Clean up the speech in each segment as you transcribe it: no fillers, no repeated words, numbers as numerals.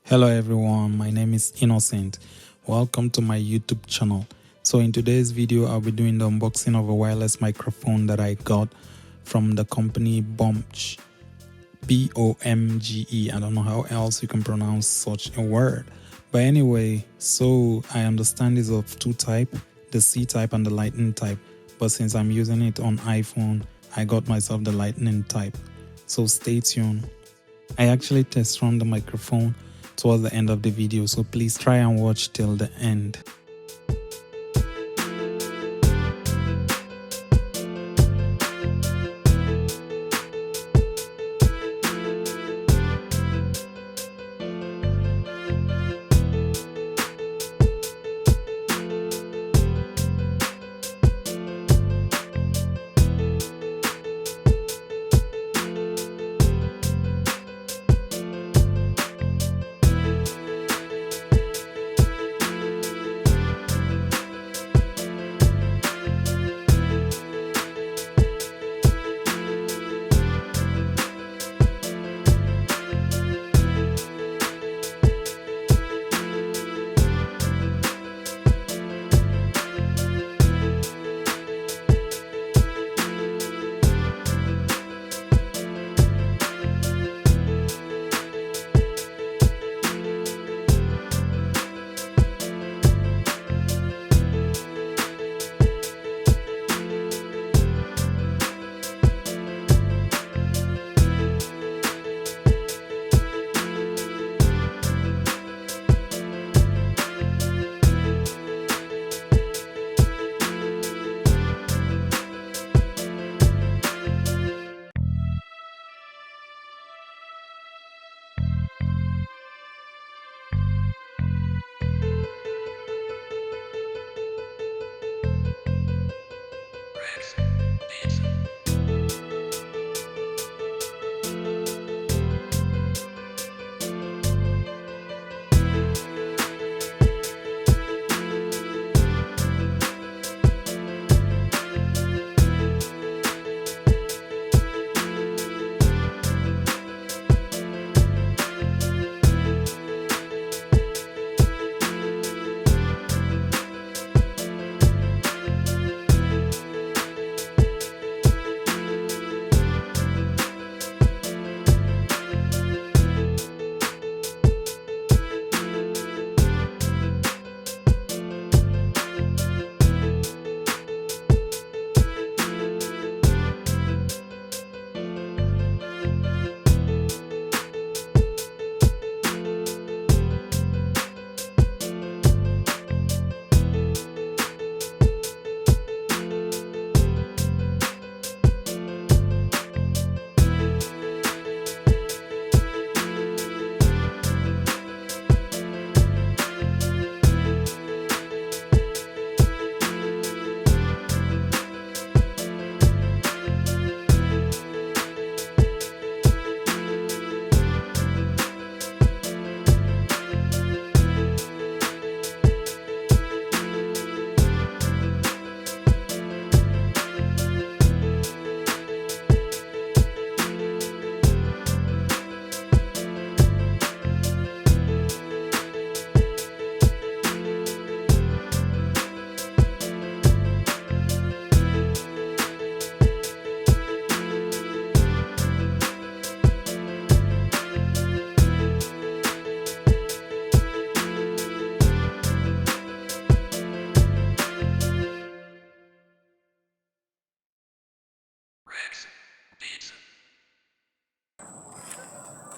Hello everyone, my name is ICent. Welcome to my YouTube channel. So in today's video, I'll be doing the unboxing of a wireless microphone that I got from the company BOMGE. BOMGE. I don't know how else you can pronounce such a word. But anyway, so I understand it's of two types, the C type and the lightning type. But since I'm using it on iPhone, I got myself the lightning type. So stay tuned. I actually test run the microphone towards the end of the video, so please try and watch till the end.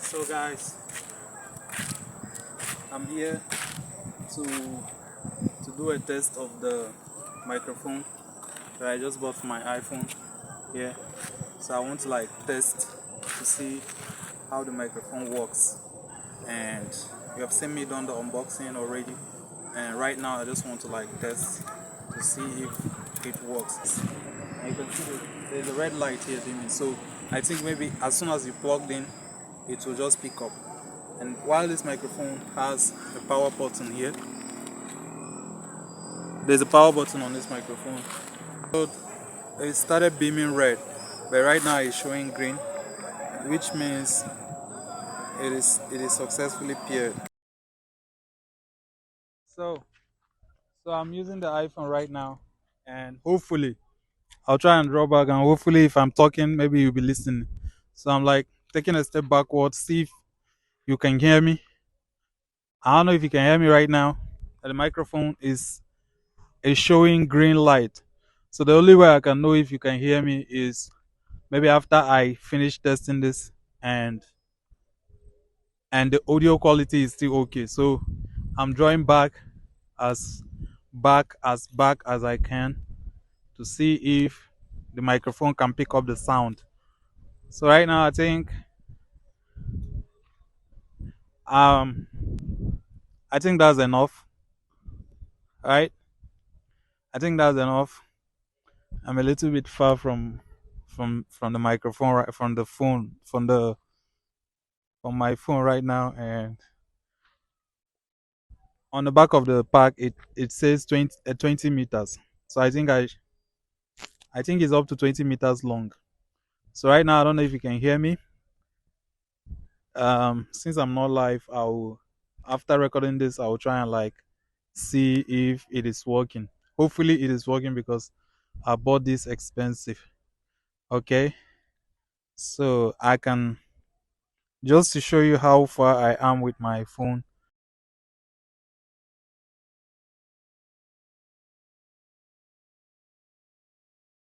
So guys, I'm here to do a test of the microphone that I just bought for my iPhone. Yeah, so I want to test to see how the microphone works, and you have seen me done the unboxing already, and right now I just want to test to see if it works. And you can see there's a red light here dimming, so I think maybe as soon as you plugged in, it will just pick up. And while this microphone has a power button here, there's a power button on this microphone. So it started beaming red, but right now it's showing green, which means it is successfully paired. So, so I'm using the iPhone right now, and hopefully I'll try and draw back, and hopefully if I'm talking, maybe you'll be listening. So I'm like taking a step backwards, see if you can hear me. I don't know if you can hear me right now. The microphone is showing green light. So the only way I can know if you can hear me is maybe after I finish testing this and the audio quality is still okay. So I'm drawing as back as I can to see if the microphone can pick up the sound. So right now um I think that's enough. Right? I think that's enough. I'm a little bit far from the microphone, right, from the phone, from my phone right now, and on the back of the pack it says 20 meters. So I think it's up to 20 meters long. So right now I don't know if you can hear me. Since I'm not live, I'll after recording this I'll try and like see if it is working. Hopefully it is working because I bought this expensive. Okay, so I can just to show you how far I am with my phone.